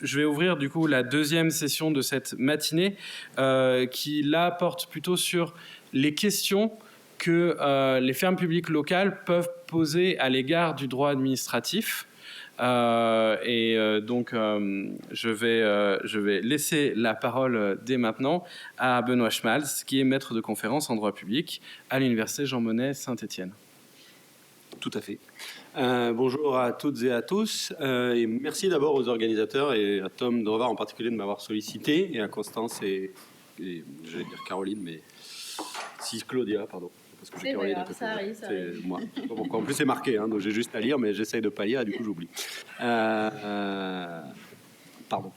je vais ouvrir du coup la deuxième session de cette matinée qui là porte plutôt sur les questions que les fermes publiques locales peuvent poser à l'égard du droit administratif. Donc, je vais laisser la parole dès maintenant à Benoît Schmalz, qui est maître de conférence en droit public à l'Université Jean Monnet Saint-Étienne. Tout à fait. Bonjour à toutes et à tous. Et merci d'abord aux organisateurs et à Tom Drevard en particulier de m'avoir sollicité, et à Constance et j'allais dire Caroline, mais si Claudia, pardon. Parce que c'est Caroline vrai, ça arrive. Moi. En plus, c'est marqué, hein, donc j'ai juste à lire, mais j'essaye de ne pas lire et du coup, j'oublie. Pardon.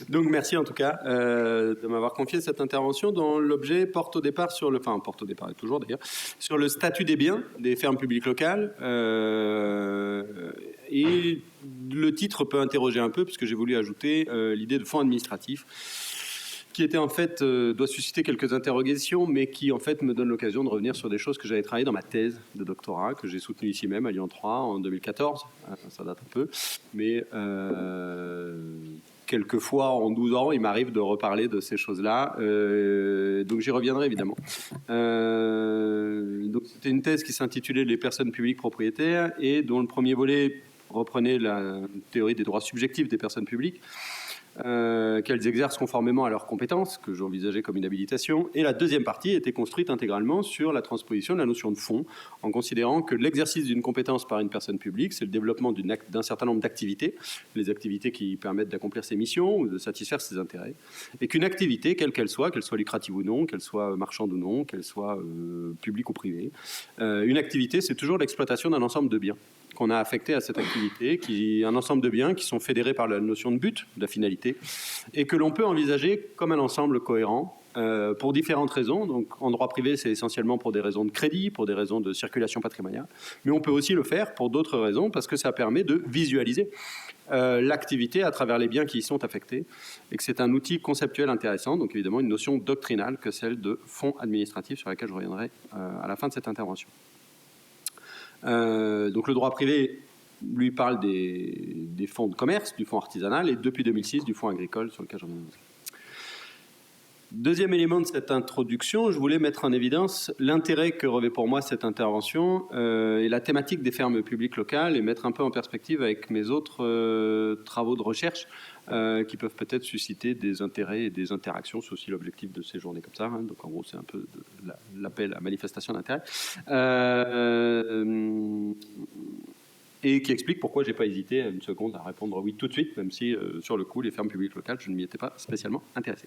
Donc, merci en tout cas de m'avoir confié cette intervention dont l'objet porte au départ sur le... Enfin, porte au départ et toujours d'ailleurs, sur le statut des biens des fermes publiques locales. Et le titre peut interroger un peu, puisque j'ai voulu ajouter l'idée de fonds administratif, qui était en fait, doit susciter quelques interrogations, mais qui en fait me donne l'occasion de revenir sur des choses que j'avais travaillé dans ma thèse de doctorat, que j'ai soutenue ici même à Lyon 3 en 2014, ça date un peu, mais quelquefois en 12 ans, il m'arrive de reparler de ces choses-là, donc j'y reviendrai évidemment. Donc c'était une thèse qui s'intitulait « Les personnes publiques propriétaires » et dont le premier volet reprenait la théorie des droits subjectifs des personnes publiques, qu'elles exercent conformément à leurs compétences, que j'envisageais comme une habilitation, et la deuxième partie était construite intégralement sur la transposition de la notion de fonds, en considérant que l'exercice d'une compétence par une personne publique, c'est le développement d'un certain nombre d'activités, les activités qui permettent d'accomplir ses missions ou de satisfaire ses intérêts, et qu'une activité, quelle qu'elle soit lucrative ou non, qu'elle soit marchande ou non, qu'elle soit publique ou privée, une activité, c'est toujours l'exploitation d'un ensemble de biens qu'on a affecté à cette activité, un ensemble de biens qui sont fédérés par la notion de but, de la finalité, et que l'on peut envisager comme un ensemble cohérent pour différentes raisons. Donc, en droit privé, c'est essentiellement pour des raisons de crédit, pour des raisons de circulation patrimoniale, mais on peut aussi le faire pour d'autres raisons, parce que ça permet de visualiser l'activité à travers les biens qui y sont affectés, et que c'est un outil conceptuel intéressant, donc évidemment une notion doctrinale que celle de fonds administratifs, sur laquelle je reviendrai à la fin de cette intervention. Donc le droit privé lui parle des fonds de commerce, du fonds artisanal, et depuis 2006 du fonds agricole, sur lequel j'en ai. Deuxième élément de cette introduction, je voulais mettre en évidence l'intérêt que revêt pour moi cette intervention et la thématique des fermes publiques locales, et mettre un peu en perspective avec mes autres travaux de recherche qui peuvent peut-être susciter des intérêts et des interactions. C'est aussi l'objectif de ces journées comme ça, hein. Donc en gros c'est un peu l'appel à manifestation d'intérêt. Et qui explique pourquoi je n'ai pas hésité une seconde à répondre oui tout de suite, même si sur le coup, les fermes publiques locales, je ne m'y étais pas spécialement intéressé.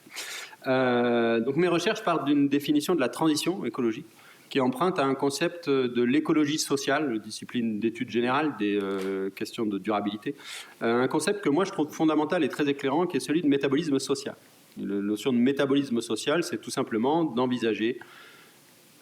Donc mes recherches partent d'une définition de la transition écologique qui emprunte à un concept de l'écologie sociale, discipline d'études générales des questions de durabilité, un concept que moi je trouve fondamental et très éclairant, qui est celui de métabolisme social. La notion de métabolisme social, c'est tout simplement d'envisager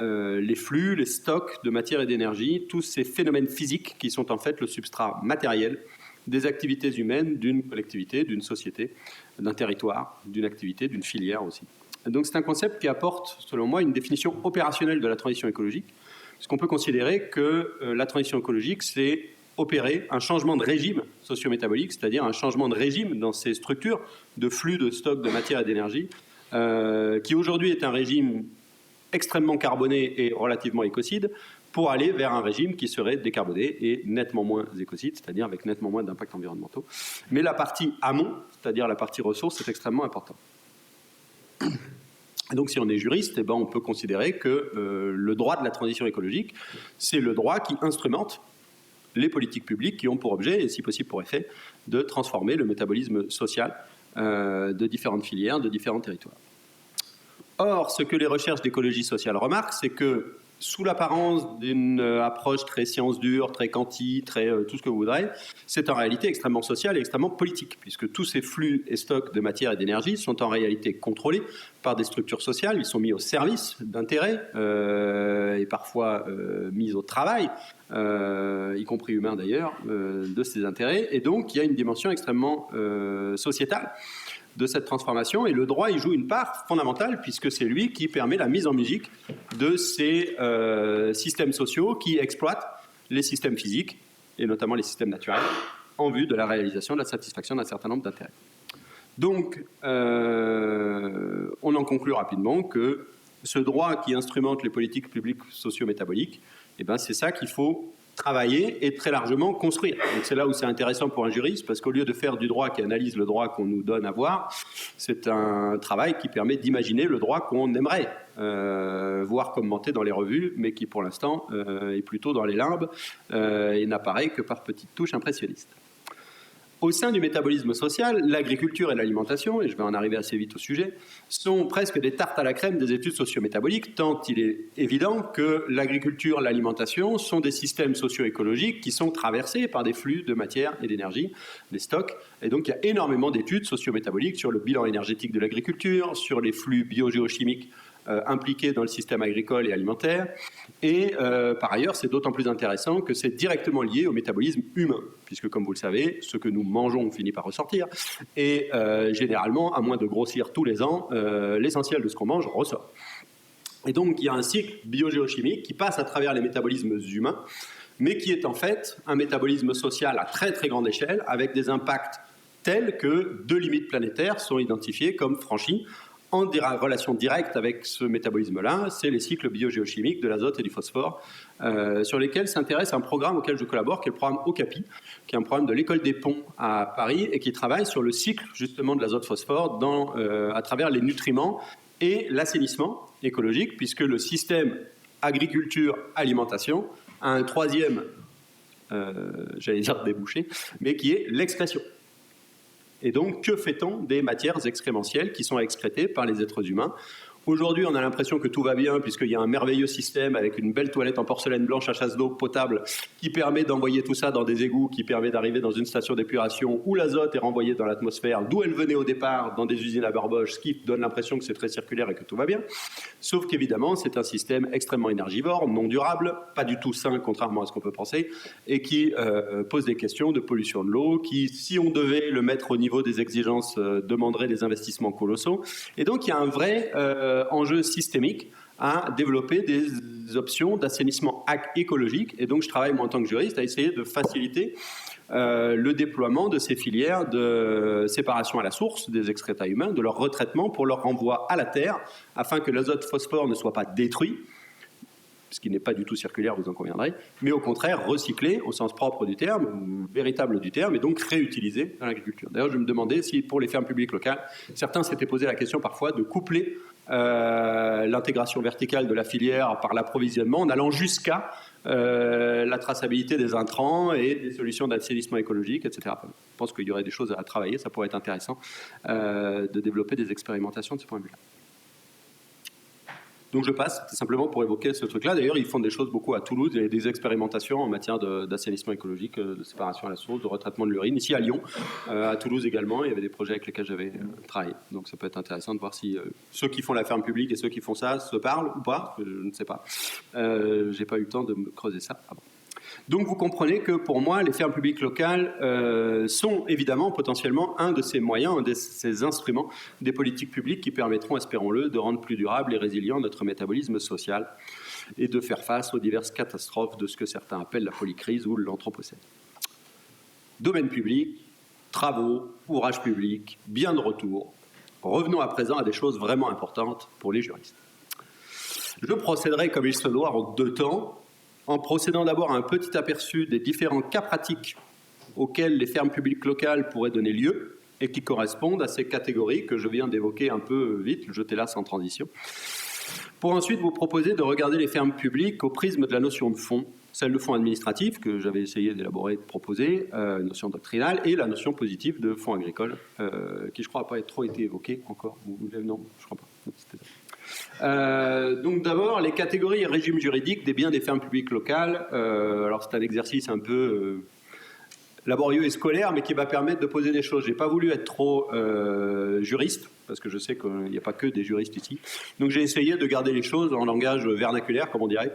les flux, les stocks de matière et d'énergie, tous ces phénomènes physiques qui sont en fait le substrat matériel des activités humaines d'une collectivité, d'une société, d'un territoire, d'une activité, d'une filière aussi. Et donc c'est un concept qui apporte, selon moi, une définition opérationnelle de la transition écologique, puisqu'on peut considérer que la transition écologique, c'est opérer un changement de régime socio-métabolique, c'est-à-dire un changement de régime dans ces structures de flux, de stocks de matière et d'énergie, qui aujourd'hui est un régime extrêmement carboné et relativement écocide, pour aller vers un régime qui serait décarboné et nettement moins écocide, c'est-à-dire avec nettement moins d'impacts environnementaux. Mais la partie amont, c'est-à-dire la partie ressources, est extrêmement importante. Donc si on est juriste, eh ben, on peut considérer que le droit de la transition écologique, c'est le droit qui instrumente les politiques publiques qui ont pour objet, et si possible pour effet, de transformer le métabolisme social de différentes filières, de différents territoires. Or, ce que les recherches d'écologie sociale remarquent, c'est que sous l'apparence d'une approche très science dure, très quanti, très tout ce que vous voudrez, c'est en réalité extrêmement social et extrêmement politique, puisque tous ces flux et stocks de matière et d'énergie sont en réalité contrôlés par des structures sociales, ils sont mis au service d'intérêts et parfois mis au travail, y compris humain d'ailleurs, de ces intérêts, et donc il y a une dimension extrêmement sociétale de cette transformation, et le droit y joue une part fondamentale, puisque c'est lui qui permet la mise en musique de ces systèmes sociaux qui exploitent les systèmes physiques, et notamment les systèmes naturels, en vue de la réalisation de la satisfaction d'un certain nombre d'intérêts. Donc, on en conclut rapidement que ce droit qui instrumente les politiques publiques socio-métaboliques, eh ben, c'est ça qu'il faut travailler et très largement construire. Donc c'est là où c'est intéressant pour un juriste, parce qu'au lieu de faire du droit qui analyse le droit qu'on nous donne à voir, c'est un travail qui permet d'imaginer le droit qu'on aimerait voir commenté dans les revues, mais qui pour l'instant est plutôt dans les limbes et n'apparaît que par petites touches impressionnistes. Au sein du métabolisme social, l'agriculture et l'alimentation, et je vais en arriver assez vite au sujet, sont presque des tartes à la crème des études socio-métaboliques, tant il est évident que l'agriculture, l'alimentation sont des systèmes socio-écologiques qui sont traversés par des flux de matière et d'énergie, des stocks. Et donc il y a énormément d'études socio-métaboliques sur le bilan énergétique de l'agriculture, sur les flux biogéochimiques impliqués dans le système agricole et alimentaire. Et par ailleurs, c'est d'autant plus intéressant que c'est directement lié au métabolisme humain, puisque comme vous le savez, ce que nous mangeons finit par ressortir. Et généralement, à moins de grossir tous les ans, l'essentiel de ce qu'on mange ressort. Et donc, il y a un cycle biogéochimique qui passe à travers les métabolismes humains, mais qui est en fait un métabolisme social à très très grande échelle, avec des impacts tels que 2 limites planétaires sont identifiées comme franchies en relation directe avec ce métabolisme-là, c'est les cycles biogéochimiques de l'azote et du phosphore, sur lesquels s'intéresse un programme auquel je collabore, qui est le programme OCAPI, qui est un programme de l'École des Ponts à Paris, et qui travaille sur le cycle justement de l'azote-phosphore à travers les nutriments et l'assainissement écologique, puisque le système agriculture-alimentation a un troisième, j'allais dire débouché, mais qui est l'excrétion. Et donc, que fait-on des matières excrémentielles qui sont excrétées par les êtres humains ? Aujourd'hui, on a l'impression que tout va bien puisqu'il y a un merveilleux système avec une belle toilette en porcelaine blanche à chasse d'eau potable qui permet d'envoyer tout ça dans des égouts, qui permet d'arriver dans une station d'épuration où l'azote est renvoyé dans l'atmosphère, d'où elle venait au départ, dans des usines à barboche, ce qui donne l'impression que c'est très circulaire et que tout va bien. Sauf qu'évidemment, c'est un système extrêmement énergivore, non durable, pas du tout sain, contrairement à ce qu'on peut penser, et qui pose des questions de pollution de l'eau, qui, si on devait le mettre au niveau des exigences, demanderait des investissements colossaux. Et donc, il y a un vrai enjeu systémique à développer des options d'assainissement écologique. Et donc, je travaille, moi, en tant que juriste, à essayer de faciliter le déploiement de ces filières de séparation à la source des excréta humains, de leur retraitement pour leur renvoi à la terre, afin que l'azote-phosphore ne soit pas détruit, ce qui n'est pas du tout circulaire, vous en conviendrez, mais au contraire recyclé au sens propre du terme, ou véritable du terme, et donc réutilisé dans l'agriculture. D'ailleurs, je me demandais si, pour les fermes publiques locales, certains s'étaient posé la question parfois de coupler l'intégration verticale de la filière par l'approvisionnement, en allant jusqu'à la traçabilité des intrants et des solutions d'assainissement écologique, etc. Je pense qu'il y aurait des choses à travailler, ça pourrait être intéressant de développer des expérimentations de ce point de vue-là. Donc je passe, c'est simplement pour évoquer ce truc-là. D'ailleurs, ils font des choses beaucoup à Toulouse. Il y a des expérimentations en matière d'assainissement écologique, de séparation à la source, de retraitement de l'urine. Ici à Lyon, à Toulouse également, il y avait des projets avec lesquels j'avais travaillé. Donc ça peut être intéressant de voir si ceux qui font la ferme publique et ceux qui font ça se parlent ou pas. Je ne sais pas. J'ai pas eu le temps de me creuser ça avant. Donc vous comprenez que pour moi, les fermes publiques locales sont évidemment potentiellement un de ces moyens, un de ces instruments des politiques publiques qui permettront, espérons-le, de rendre plus durable et résilient notre métabolisme social et de faire face aux diverses catastrophes de ce que certains appellent la polycrise ou l'anthropocène. Domaine public, travaux, ouvrages publics, bien de retour. Revenons à présent à des choses vraiment importantes pour les juristes. Je procéderai comme il se doit en 2 temps, en procédant d'abord à un petit aperçu des différents cas pratiques auxquels les fermes publiques locales pourraient donner lieu et qui correspondent à ces catégories que je viens d'évoquer un peu vite, jetez là sans transition, pour ensuite vous proposer de regarder les fermes publiques au prisme de la notion de fonds, celle de fonds administratifs que j'avais essayé d'élaborer et de proposer, notion doctrinale, et la notion positive de fonds agricoles, qui je crois n'a pas trop été évoquée encore. Non, je crois pas. Donc d'abord, les catégories et régimes juridiques des biens des fermes publiques locales. Alors c'est un exercice un peu laborieux et scolaire, mais qui va permettre de poser des choses. J'ai pas voulu être trop juriste, parce que je sais qu'il n'y a pas que des juristes ici. Donc j'ai essayé de garder les choses en langage vernaculaire, comme on dirait.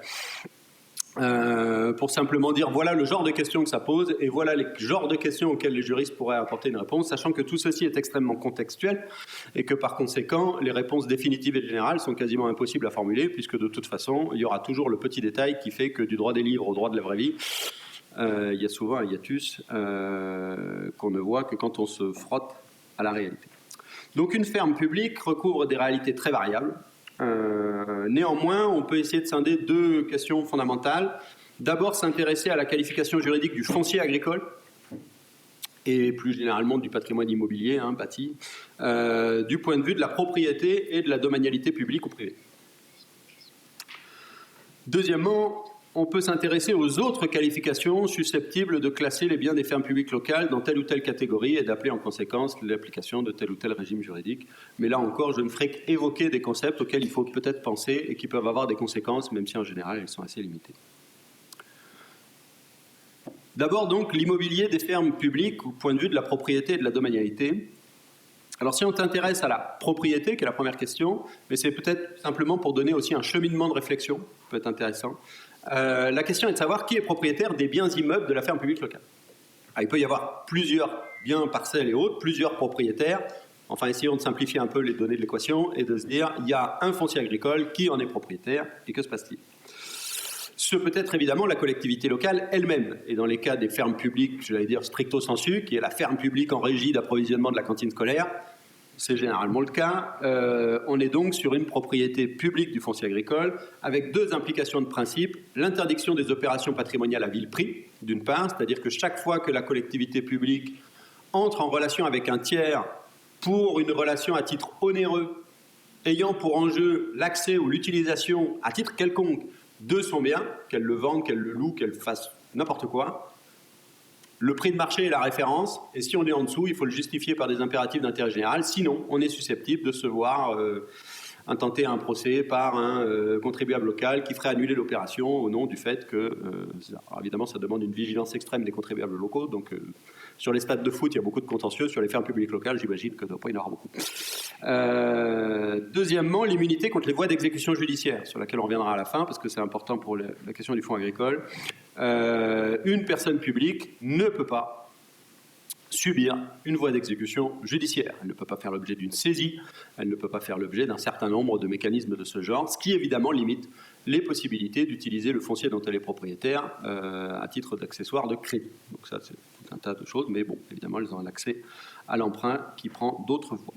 Pour simplement dire voilà le genre de questions que ça pose et voilà les genres de questions auxquelles les juristes pourraient apporter une réponse, sachant que tout ceci est extrêmement contextuel et que par conséquent les réponses définitives et générales sont quasiment impossibles à formuler, puisque de toute façon il y aura toujours le petit détail qui fait que du droit des livres au droit de la vraie vie, il y a souvent un hiatus qu'on ne voit que quand on se frotte à la réalité. Donc une ferme publique recouvre des réalités très variables. Néanmoins, on peut essayer de scinder deux questions fondamentales. D'abord, s'intéresser à la qualification juridique du foncier agricole et plus généralement du patrimoine immobilier, bâti, du point de vue de la propriété et de la domanialité publique ou privée. Deuxièmement, on peut s'intéresser aux autres qualifications susceptibles de classer les biens des fermes publiques locales dans telle ou telle catégorie et d'appeler en conséquence l'application de tel ou tel régime juridique. Mais là encore, je ne ferai qu'évoquer des concepts auxquels il faut peut-être penser et qui peuvent avoir des conséquences, même si en général elles sont assez limitées. D'abord donc l'immobilier des fermes publiques au point de vue de la propriété et de la domanialité. Alors si on s'intéresse à la propriété, qui est la première question, mais c'est peut-être simplement pour donner aussi un cheminement de réflexion, ça peut être intéressant. La question est de savoir qui est propriétaire des biens immeubles de la ferme publique locale. Alors, il peut y avoir plusieurs biens, parcelles et autres, plusieurs propriétaires. Enfin, essayons de simplifier un peu les données de l'équation et de se dire, il y a un foncier agricole, qui en est propriétaire et que se passe-t-il ? Ce peut être évidemment la collectivité locale elle-même. Et dans les cas des fermes publiques, j'allais dire stricto sensu, qui est la ferme publique en régie d'approvisionnement de la cantine scolaire, c'est généralement le cas. On est donc sur une propriété publique du foncier agricole avec deux implications de principe. L'interdiction des opérations patrimoniales à vil prix, d'une part, c'est-à-dire que chaque fois que la collectivité publique entre en relation avec un tiers pour une relation à titre onéreux, ayant pour enjeu l'accès ou l'utilisation à titre quelconque de son bien, qu'elle le vende, qu'elle le loue, qu'elle fasse n'importe quoi, le prix de marché est la référence, et si on est en dessous, il faut le justifier par des impératifs d'intérêt général, sinon on est susceptible de se voir intenter un procès par un contribuable local qui ferait annuler l'opération au nom du fait que, alors évidemment ça demande une vigilance extrême des contribuables locaux, donc sur les stades de foot il y a beaucoup de contentieux, sur les fermes publiques locales j'imagine que il y en aura beaucoup. Deuxièmement, l'immunité contre les voies d'exécution judiciaire, sur laquelle on reviendra à la fin parce que c'est important pour la question du fonds agricole. Une personne publique ne peut pas subir une voie d'exécution judiciaire. Elle ne peut pas faire l'objet d'une saisie, elle ne peut pas faire l'objet d'un certain nombre de mécanismes de ce genre, ce qui évidemment limite les possibilités d'utiliser le foncier dont elle est propriétaire à titre d'accessoire de crédit. Donc ça, c'est tout un tas de choses, mais bon, évidemment, elles ont un accès à l'emprunt qui prend d'autres voies.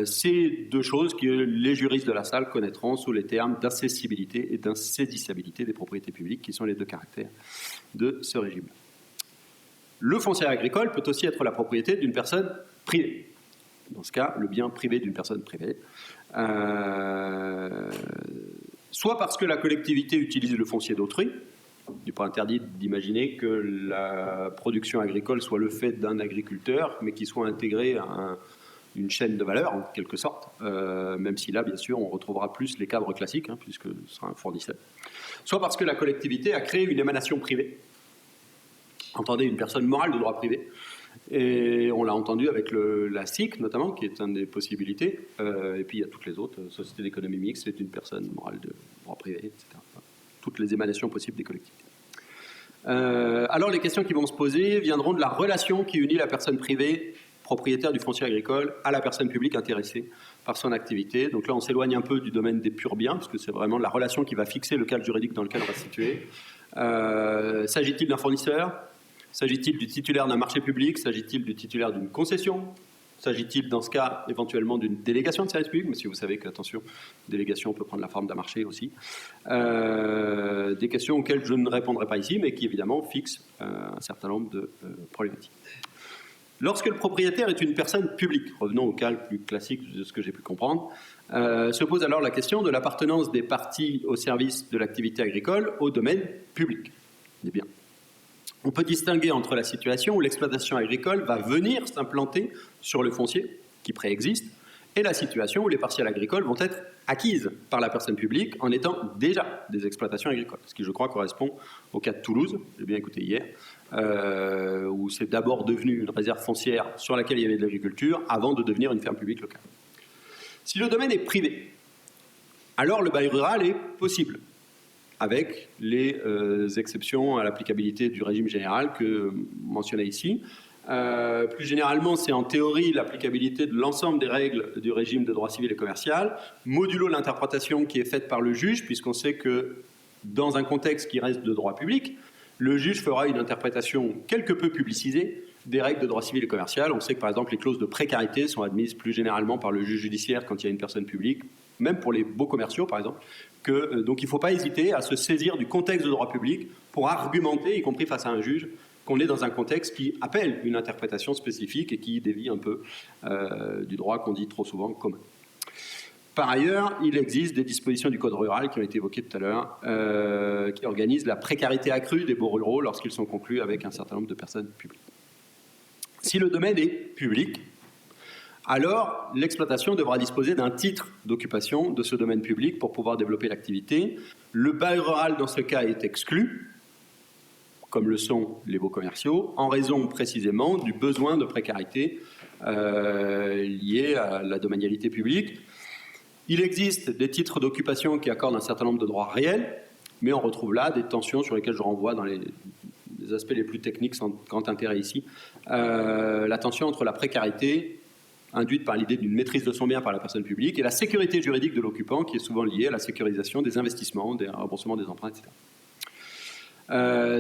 C'est deux choses que les juristes de la salle connaîtront sous les termes d'accessibilité et d'insaisissabilité des propriétés publiques, qui sont les deux caractères de ce régime. Le foncier agricole peut aussi être la propriété d'une personne privée. Dans ce cas, le bien privé d'une personne privée. Soit parce que la collectivité utilise le foncier d'autrui. Il n'est pas interdit d'imaginer que la production agricole soit le fait d'un agriculteur, mais qu'il soit intégré à une chaîne de valeur, en quelque sorte, même si là, bien sûr, on retrouvera plus les cadres classiques, puisque ce sera un fournisseur. Soit parce que la collectivité a créé une émanation privée. Entendez, une personne morale de droit privé. Et on l'a entendu avec la SIC, notamment, qui est une des possibilités. Et puis, il y a toutes les autres. Société d'économie mixte, c'est une personne morale de droit privé, etc. Enfin, toutes les émanations possibles des collectivités. Alors, les questions qui vont se poser viendront de la relation qui unit la personne privée, propriétaire du foncier agricole, à la personne publique intéressée par son activité. Donc là, on s'éloigne un peu du domaine des purs biens, parce que c'est vraiment la relation qui va fixer le cadre juridique dans lequel on va se situer. S'agit-il d'un fournisseur ? S'agit-il du titulaire d'un marché public ? S'agit-il du titulaire d'une concession ? S'agit-il dans ce cas éventuellement d'une délégation de service public ? Mais si vous savez que, attention, délégation peut prendre la forme d'un marché aussi. Des questions auxquelles je ne répondrai pas ici, mais qui évidemment fixent un certain nombre de problématiques. Lorsque le propriétaire est une personne publique, revenons au cas le plus classique de ce que j'ai pu comprendre, se pose alors la question de l'appartenance des parties au service de l'activité agricole au domaine public. Eh bien, on peut distinguer entre la situation où l'exploitation agricole va venir s'implanter sur le foncier qui préexiste et la situation où les parcelles agricoles vont être acquises par la personne publique en étant déjà des exploitations agricoles. Ce qui, je crois, correspond au cas de Toulouse, j'ai bien écouté hier, où c'est d'abord devenu une réserve foncière sur laquelle il y avait de l'agriculture avant de devenir une ferme publique locale. Si le domaine est privé, alors le bail rural est possible, avec les exceptions à l'applicabilité du régime général que mentionné ici. Plus généralement, c'est en théorie l'applicabilité de l'ensemble des règles du régime de droit civil et commercial, modulo l'interprétation qui est faite par le juge, puisqu'on sait que dans un contexte qui reste de droit public, le juge fera une interprétation quelque peu publicisée des règles de droit civil et commercial. On sait que par exemple les clauses de précarité sont admises plus généralement par le juge judiciaire quand il y a une personne publique, même pour les baux commerciaux par exemple, donc il ne faut pas hésiter à se saisir du contexte de droit public pour argumenter, y compris face à un juge, qu'on est dans un contexte qui appelle une interprétation spécifique et qui dévie un peu du droit qu'on dit trop souvent commun. Par ailleurs, il existe des dispositions du Code rural qui ont été évoquées tout à l'heure, qui organisent la précarité accrue des baux ruraux lorsqu'ils sont conclus avec un certain nombre de personnes publiques. Si le domaine est public, alors l'exploitation devra disposer d'un titre d'occupation de ce domaine public pour pouvoir développer l'activité. Le bail rural, dans ce cas, est exclu, comme le sont les baux commerciaux, en raison précisément du besoin de précarité lié à la domanialité publique. Il existe des titres d'occupation qui accordent un certain nombre de droits réels, mais on retrouve là des tensions sur lesquelles je renvoie dans les aspects les plus techniques sans grand intérêt ici. La tension entre la précarité induite par l'idée d'une maîtrise de son bien par la personne publique et la sécurité juridique de l'occupant qui est souvent liée à la sécurisation des investissements, des remboursements des emprunts, etc.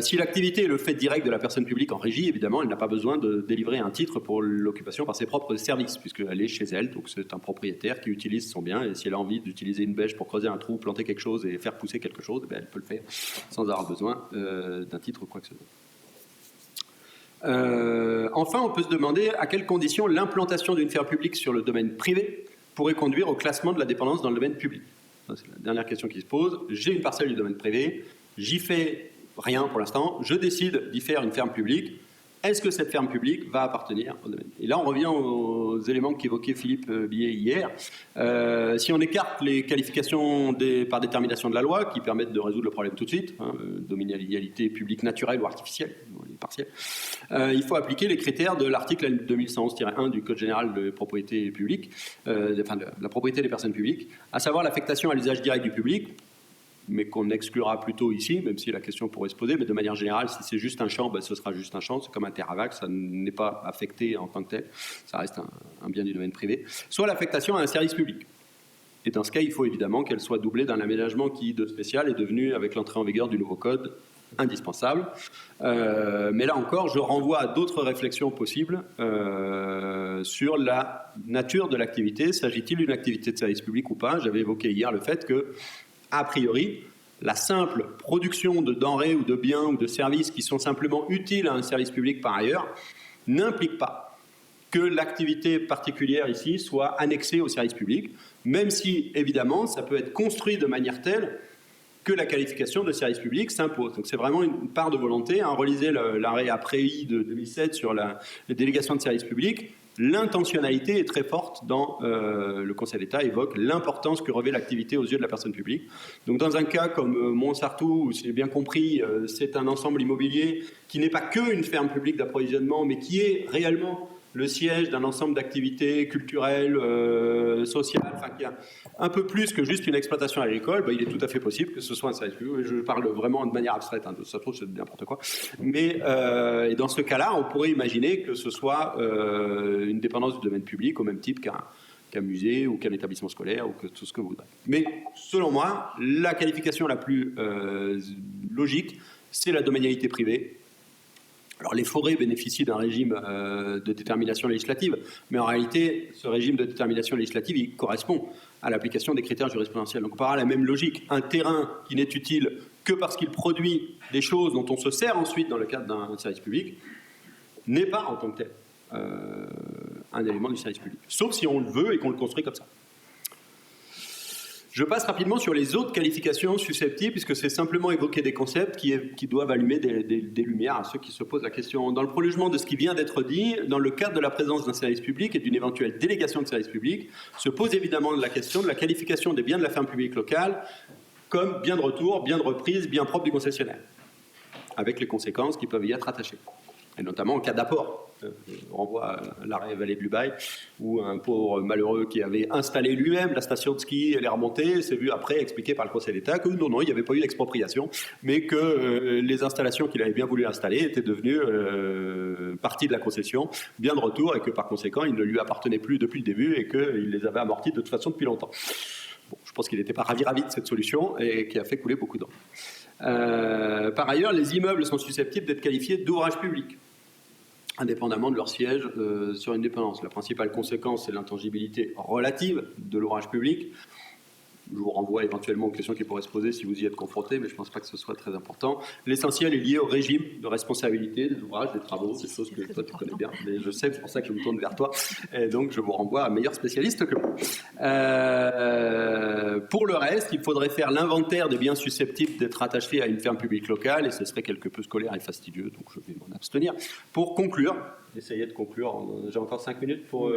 Si l'activité est le fait direct de la personne publique en régie, évidemment, elle n'a pas besoin de délivrer un titre pour l'occupation par ses propres services, puisqu'elle est chez elle, donc c'est un propriétaire qui utilise son bien, et si elle a envie d'utiliser une bêche pour creuser un trou, planter quelque chose et faire pousser quelque chose, elle peut le faire sans avoir besoin d'un titre ou quoi que ce soit. Enfin, on peut se demander à quelles conditions l'implantation d'une ferme publique sur le domaine privé pourrait conduire au classement de la dépendance dans le domaine public. C'est la dernière question qui se pose. J'ai une parcelle du domaine privé, j'y fais rien pour l'instant, je décide d'y faire une ferme publique. Est-ce que cette ferme publique va appartenir au domaine ? Et là, on revient aux éléments qu'évoquait Philippe Billet hier. Si on écarte les qualifications par détermination de la loi, qui permettent de résoudre le problème tout de suite, domanialité publique naturelle ou artificielle, partielle, il faut appliquer les critères de l'article 2111-1 du Code général de propriété publique, de la propriété des personnes publiques, à savoir l'affectation à l'usage direct du public, mais qu'on exclura plutôt ici, même si la question pourrait se poser, mais de manière générale, si c'est juste un champ, ce sera juste un champ, c'est comme un terrain vague, ça n'est pas affecté en tant que tel, ça reste un bien du domaine privé, soit l'affectation à un service public. Et dans ce cas, il faut évidemment qu'elle soit doublée d'un aménagement qui, de spécial, est devenu, avec l'entrée en vigueur du nouveau code, indispensable. Mais là encore, je renvoie à d'autres réflexions possibles sur la nature de l'activité. S'agit-il d'une activité de service public ou pas ? J'avais évoqué hier le fait que, a priori, la simple production de denrées ou de biens ou de services qui sont simplement utiles à un service public par ailleurs n'implique pas que l'activité particulière ici soit annexée au service public, même si, évidemment, ça peut être construit de manière telle que la qualification de service public s'impose. Donc c'est vraiment une part de volonté. Relisez l'arrêt APREI de 2007 sur les délégations de service public. L'intentionnalité est très forte dans le Conseil d'État évoque l'importance que revêt l'activité aux yeux de la personne publique. Donc dans un cas comme Montsartou, où si j'ai bien compris, c'est un ensemble immobilier qui n'est pas qu'une ferme publique d'approvisionnement, mais qui est réellement le siège d'un ensemble d'activités culturelles, sociales, enfin qui a un peu plus que juste une exploitation agricole, il est tout à fait possible que ce soit un service public. Je parle vraiment de manière abstraite, ça se trouve c'est n'importe quoi. Mais et dans ce cas-là, on pourrait imaginer que ce soit une dépendance du domaine public au même type qu'un musée ou qu'un établissement scolaire ou que tout ce que vous voudrez. Mais selon moi, la qualification la plus logique, c'est la domanialité privée. Alors les forêts bénéficient d'un régime de détermination législative, mais en réalité, ce régime de détermination législative, il correspond à l'application des critères jurisprudentiels. Donc on part à la même logique. Un terrain qui n'est utile que parce qu'il produit des choses dont on se sert ensuite dans le cadre d'un service public n'est pas en tant que tel un élément du service public. Sauf si on le veut et qu'on le construit comme ça. Je passe rapidement sur les autres qualifications susceptibles, puisque c'est simplement évoquer des concepts qui doivent allumer des lumières à ceux qui se posent la question. Dans le prolongement de ce qui vient d'être dit, dans le cadre de la présence d'un service public et d'une éventuelle délégation de service public, se pose évidemment la question de la qualification des biens de la ferme publique locale comme biens de retour, biens de reprise, biens propres du concessionnaire, avec les conséquences qui peuvent y être attachées. Et notamment en cas d'apport. On renvoie à l'arrêt Vallée de Lubaï, où un pauvre malheureux qui avait installé lui-même la station de ski, elle est remontée, s'est vu après expliqué par le Conseil d'État que non, il n'y avait pas eu d'expropriation, mais que les installations qu'il avait bien voulu installer étaient devenues partie de la concession, bien de retour, et que par conséquent, il ne lui appartenait plus depuis le début et qu'il les avait amortis de toute façon depuis longtemps. Bon, je pense qu'il n'était pas ravi de cette solution et qui a fait couler beaucoup d'encre. Par ailleurs, les immeubles sont susceptibles d'être qualifiés d'ouvrages publics, indépendamment de leur siège sur une dépendance. La principale conséquence, c'est l'intangibilité relative de l'ouvrage public. Je vous renvoie éventuellement aux questions qui pourraient se poser si vous y êtes confrontés, mais je ne pense pas que ce soit très important. L'essentiel est lié au régime de responsabilité des ouvrages, des travaux, des choses que toi tu connais bien. Mais je sais, c'est pour ça que je me tourne vers toi. Et donc, je vous renvoie à un meilleur spécialiste que moi. Pour le reste, il faudrait faire l'inventaire des biens susceptibles d'être attachés à une ferme publique locale, et ce serait quelque peu scolaire et fastidieux, donc je vais m'en abstenir. Pour conclure, essayez de conclure. J'ai encore 5 minutes pour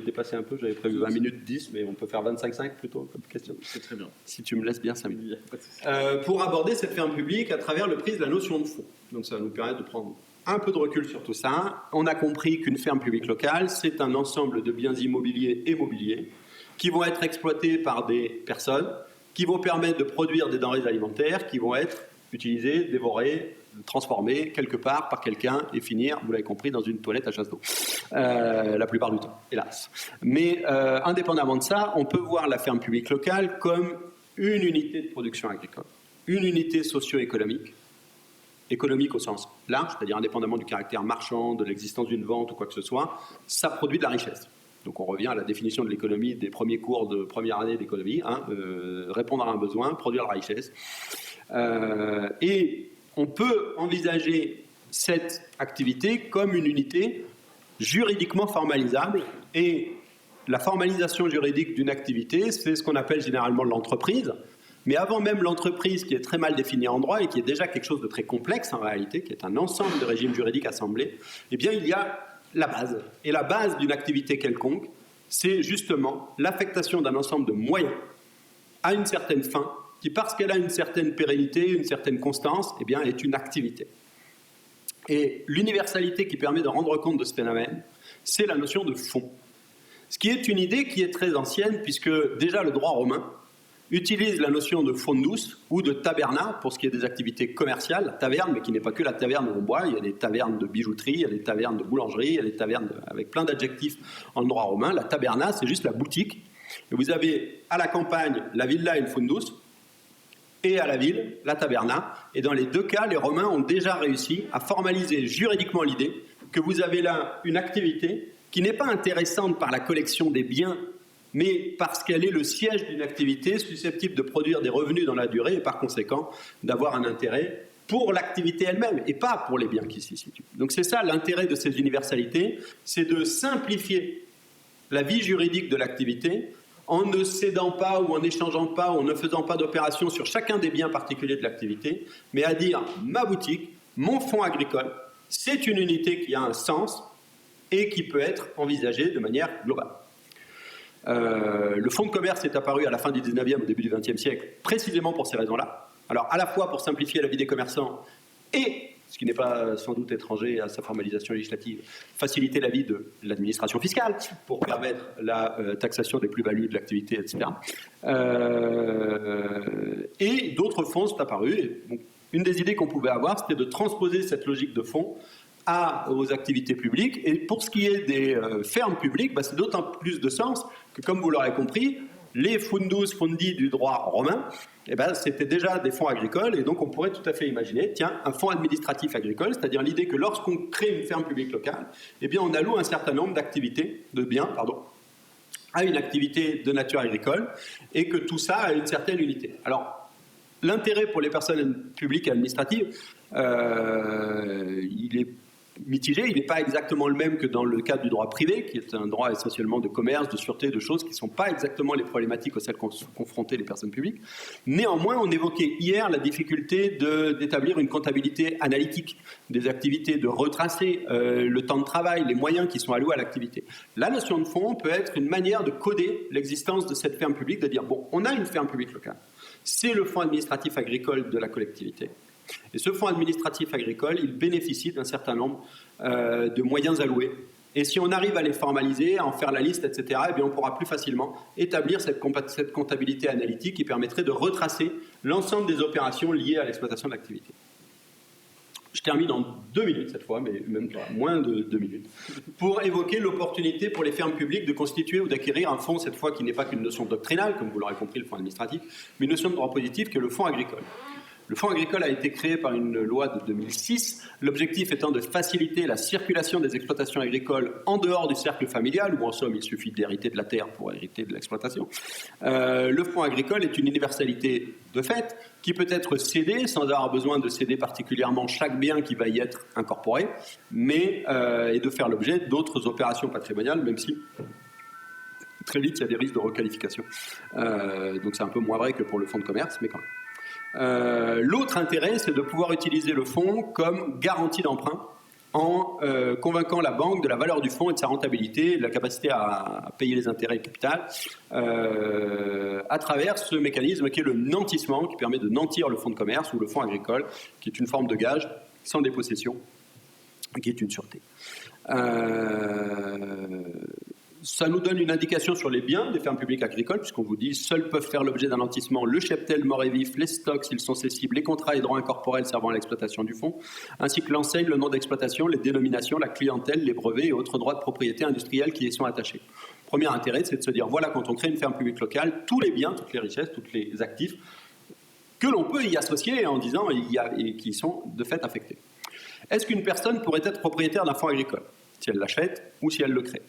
dépasser un peu. J'avais prévu 20 minutes 10, mais on peut faire 25-5 plutôt comme question. C'est très bien. Si tu me laisses bien 5 minutes. Pour aborder cette ferme publique à travers le prisme de la notion de fonds. Donc ça va nous permettre de prendre un peu de recul sur tout ça. On a compris qu'une ferme publique locale, c'est un ensemble de biens immobiliers et mobiliers qui vont être exploités par des personnes, qui vont permettre de produire des denrées alimentaires, qui vont être utilisées, dévorées, transformées quelque part par quelqu'un et finir, vous l'avez compris, dans une toilette à chasse d'eau. La plupart du temps, hélas. Mais indépendamment de ça, on peut voir la ferme publique locale comme une unité de production agricole, une unité socio-économique, économique au sens large, c'est-à-dire indépendamment du caractère marchand, de l'existence d'une vente ou quoi que ce soit, ça produit de la richesse. Donc on revient à la définition de l'économie des premiers cours de première année d'économie, répondre à un besoin, produire de la richesse. Et on peut envisager cette activité comme une unité juridiquement formalisable, et la formalisation juridique d'une activité, c'est ce qu'on appelle généralement l'entreprise. Mais avant même l'entreprise, qui est très mal définie en droit et qui est déjà quelque chose de très complexe en réalité, qui est un ensemble de régimes juridiques assemblés, eh bien il y a la base. Et la base d'une activité quelconque, c'est justement l'affectation d'un ensemble de moyens à une certaine fin, qui, parce qu'elle a une certaine pérennité, une certaine constance, eh bien, est une activité. Et l'universalité qui permet de rendre compte de ce phénomène, c'est la notion de fonds. Ce qui est une idée qui est très ancienne, puisque déjà le droit romain utilise la notion de fundus ou de taberna pour ce qui est des activités commerciales, la taverne, mais qui n'est pas que la taverne où on boit, il y a des tavernes de bijouterie, il y a des tavernes de boulangerie, il y a des tavernes avec plein d'adjectifs en droit romain. La taberna, c'est juste la boutique. Et vous avez à la campagne la villa et le fundus, et à la ville, la taberna. Et dans les deux cas, les Romains ont déjà réussi à formaliser juridiquement l'idée que vous avez là une activité qui n'est pas intéressante par la collection des biens, mais parce qu'elle est le siège d'une activité susceptible de produire des revenus dans la durée et par conséquent d'avoir un intérêt pour l'activité elle-même et pas pour les biens qui s'y situent. Donc c'est ça l'intérêt de ces universalités, c'est de simplifier la vie juridique de l'activité en ne cédant pas ou en n'échangeant pas ou en ne faisant pas d'opération sur chacun des biens particuliers de l'activité, mais à dire ma boutique, mon fonds agricole, c'est une unité qui a un sens et qui peut être envisagée de manière globale. Le fonds de commerce est apparu à la fin du 19e, au début du 20e siècle, précisément pour ces raisons-là. Alors à la fois pour simplifier la vie des commerçants et, ce qui n'est pas sans doute étranger à sa formalisation législative, faciliter la vie de l'administration fiscale pour permettre la taxation des plus-values de l'activité, etc. Et d'autres fonds sont apparus. Et, bon, une des idées qu'on pouvait avoir, c'était de transposer cette logique de fonds aux activités publiques. Et pour ce qui est des fermes publiques, c'est d'autant plus de sens que, comme vous l'aurez compris, les fundus fondi du droit romain, c'était déjà des fonds agricoles, et donc on pourrait tout à fait imaginer, un fonds administratif agricole, c'est-à-dire l'idée que lorsqu'on crée une ferme publique locale, on alloue un certain nombre de biens, à une activité de nature agricole, et que tout ça a une certaine unité. Alors, l'intérêt pour les personnes publiques et administratives, il est mitigé, il n'est pas exactement le même que dans le cadre du droit privé, qui est un droit essentiellement de commerce, de sûreté, de choses qui ne sont pas exactement les problématiques auxquelles sont confrontées les personnes publiques. Néanmoins, on évoquait hier la difficulté d'établir une comptabilité analytique des activités, de retracer le temps de travail, les moyens qui sont alloués à l'activité. La notion de fonds peut être une manière de coder l'existence de cette ferme publique, de dire, bon, on a une ferme publique locale, c'est le fonds administratif agricole de la collectivité. Et ce fonds administratif agricole, il bénéficie d'un certain nombre de moyens alloués. Et si on arrive à les formaliser, à en faire la liste, etc., on pourra plus facilement établir cette comptabilité analytique qui permettrait de retracer l'ensemble des opérations liées à l'exploitation de l'activité. Je termine en 2 minutes cette fois, mais même pas, moins de 2 minutes, pour évoquer l'opportunité pour les fermes publiques de constituer ou d'acquérir un fonds, cette fois qui n'est pas qu'une notion doctrinale, comme vous l'aurez compris, le fonds administratif, mais une notion de droit positif qui est le fonds agricole. Le fonds agricole a été créé par une loi de 2006, l'objectif étant de faciliter la circulation des exploitations agricoles en dehors du cercle familial, où en somme il suffit d'hériter de la terre pour hériter de l'exploitation. Le fonds agricole est une universalité de fait qui peut être cédé sans avoir besoin de céder particulièrement chaque bien qui va y être incorporé, mais et de faire l'objet d'autres opérations patrimoniales, même si très vite il y a des risques de requalification. Donc c'est un peu moins vrai que pour le fonds de commerce, mais quand même. L'autre intérêt, c'est de pouvoir utiliser le fonds comme garantie d'emprunt en convainquant la banque de la valeur du fonds et de sa rentabilité, de la capacité à payer les intérêts et le capital, à travers ce mécanisme qui est le nantissement, qui permet de nantir le fonds de commerce ou le fonds agricole, qui est une forme de gage sans dépossession, qui est une sûreté. Ça nous donne une indication sur les biens des fermes publiques agricoles, puisqu'on vous dit seuls peuvent faire l'objet d'un nantissement le cheptel mort et vif, les stocks s'ils sont cessibles, les contrats et droits incorporels servant à l'exploitation du fonds, ainsi que l'enseigne, le nom d'exploitation, les dénominations, la clientèle, les brevets et autres droits de propriété industrielle qui y sont attachés. Premier intérêt, c'est de se dire voilà, quand on crée une ferme publique locale, tous les biens, toutes les richesses, tous les actifs que l'on peut y associer en disant et qui sont de fait affectés. Est-ce qu'une personne pourrait être propriétaire d'un fonds agricole, si elle l'achète ou si elle le crée ?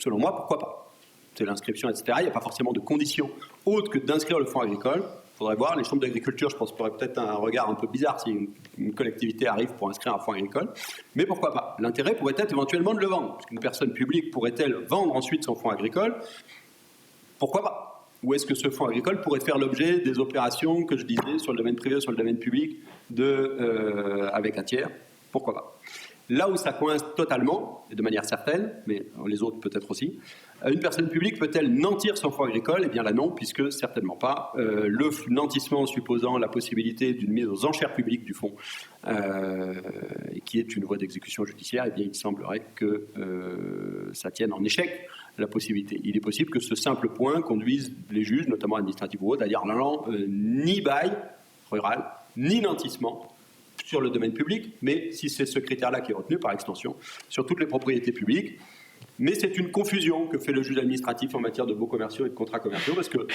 Selon moi, pourquoi pas ? C'est l'inscription, etc. Il n'y a pas forcément de conditions autres que d'inscrire le fonds agricole. Il faudrait voir, les chambres d'agriculture, je pense, pourraient peut-être un regard un peu bizarre si une collectivité arrive pour inscrire un fonds agricole. Mais pourquoi pas ? L'intérêt pourrait être éventuellement de le vendre. Parce qu'une personne publique pourrait-elle vendre ensuite son fonds agricole ? Pourquoi pas ? Ou est-ce que ce fonds agricole pourrait faire l'objet des opérations que je disais sur le domaine privé ou sur le domaine public avec un tiers ? Pourquoi pas ? Là où ça coince totalement, et de manière certaine, mais les autres peut-être aussi, une personne publique peut-elle nantir son fonds agricole ? Eh bien là non, puisque certainement pas. Le nantissement supposant la possibilité d'une mise aux enchères publiques du fonds, qui est une voie d'exécution judiciaire, eh bien il semblerait que ça tienne en échec la possibilité. Il est possible que ce simple point conduise les juges, notamment administratifs ou autres, à dire non, ni bail rural, ni nantissement sur le domaine public, mais si c'est ce critère-là qui est retenu, par extension, sur toutes les propriétés publiques. Mais c'est une confusion que fait le juge administratif en matière de baux commerciaux et de contrats commerciaux, parce que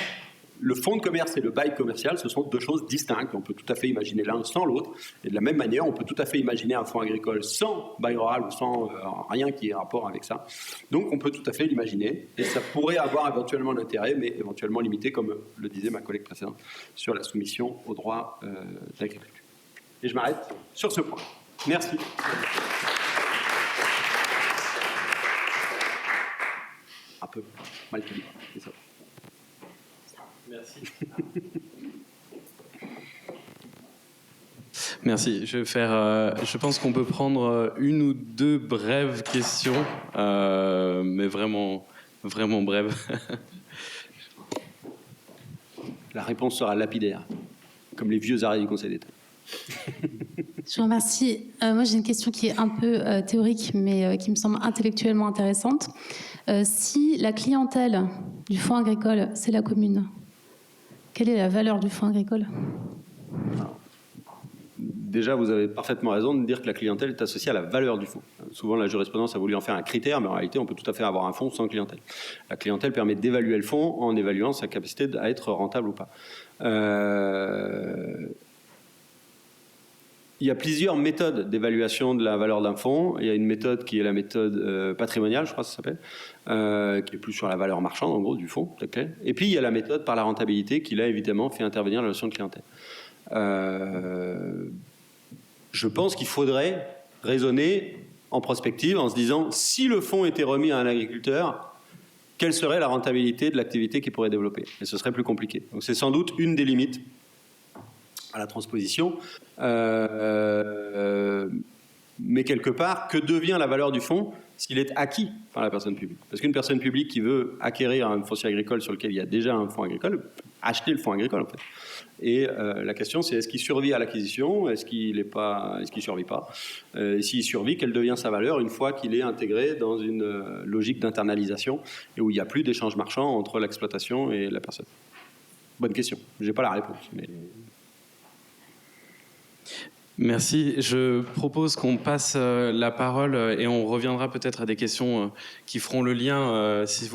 le fonds de commerce et le bail commercial, ce sont deux choses distinctes. On peut tout à fait imaginer l'un sans l'autre. Et de la même manière, on peut tout à fait imaginer un fonds agricole sans bail rural ou sans rien qui ait rapport avec ça. Donc on peut tout à fait l'imaginer. Et ça pourrait avoir éventuellement un intérêt, mais éventuellement limité, comme le disait ma collègue précédente, sur la soumission aux droits de l'agriculture. Et je m'arrête sur ce point. Merci. Un peu mal calibré, c'est ça. Merci. Merci. Je vais faire. Je pense qu'on peut prendre une ou deux brèves questions, mais vraiment brèves. La réponse sera lapidaire, comme les vieux arrêts du Conseil d'État. Je vous remercie. Moi, j'ai une question qui est un peu théorique, mais qui me semble intellectuellement intéressante. Si la clientèle du fonds agricole, c'est la commune, quelle est la valeur du fonds agricole ? Déjà, vous avez parfaitement raison de dire que la clientèle est associée à la valeur du fonds. Souvent, la jurisprudence a voulu en faire un critère, mais en réalité, on peut tout à fait avoir un fonds sans clientèle. La clientèle permet d'évaluer le fonds en évaluant sa capacité à être rentable ou pas. Il y a plusieurs méthodes d'évaluation de la valeur d'un fonds. Il y a une méthode qui est la méthode patrimoniale, je crois que ça s'appelle, qui est plus sur la valeur marchande, en gros, du fonds. Et puis, il y a la méthode par la rentabilité qui, là, évidemment, fait intervenir la notion de clientèle. Je pense qu'il faudrait raisonner en prospective en se disant, si le fonds était remis à un agriculteur, quelle serait la rentabilité de l'activité qu'il pourrait développer ? Et ce serait plus compliqué. Donc, c'est sans doute une des limites à la transposition, mais quelque part, que devient la valeur du fonds s'il est acquis par la personne publique ? Parce qu'une personne publique qui veut acquérir un foncier agricole sur lequel il y a déjà un fonds agricole, peut acheter le fonds agricole en fait. Et la question c'est, est-ce qu'il survit à l'acquisition ? Est-ce qu'il ne survit pas ? S'il survit, quelle devient sa valeur une fois qu'il est intégré dans une logique d'internalisation et où il n'y a plus d'échange marchand entre l'exploitation et la personne ? Bonne question, je n'ai pas la réponse, mais... Merci. Je propose qu'on passe la parole et on reviendra peut-être à des questions qui feront le lien, si vous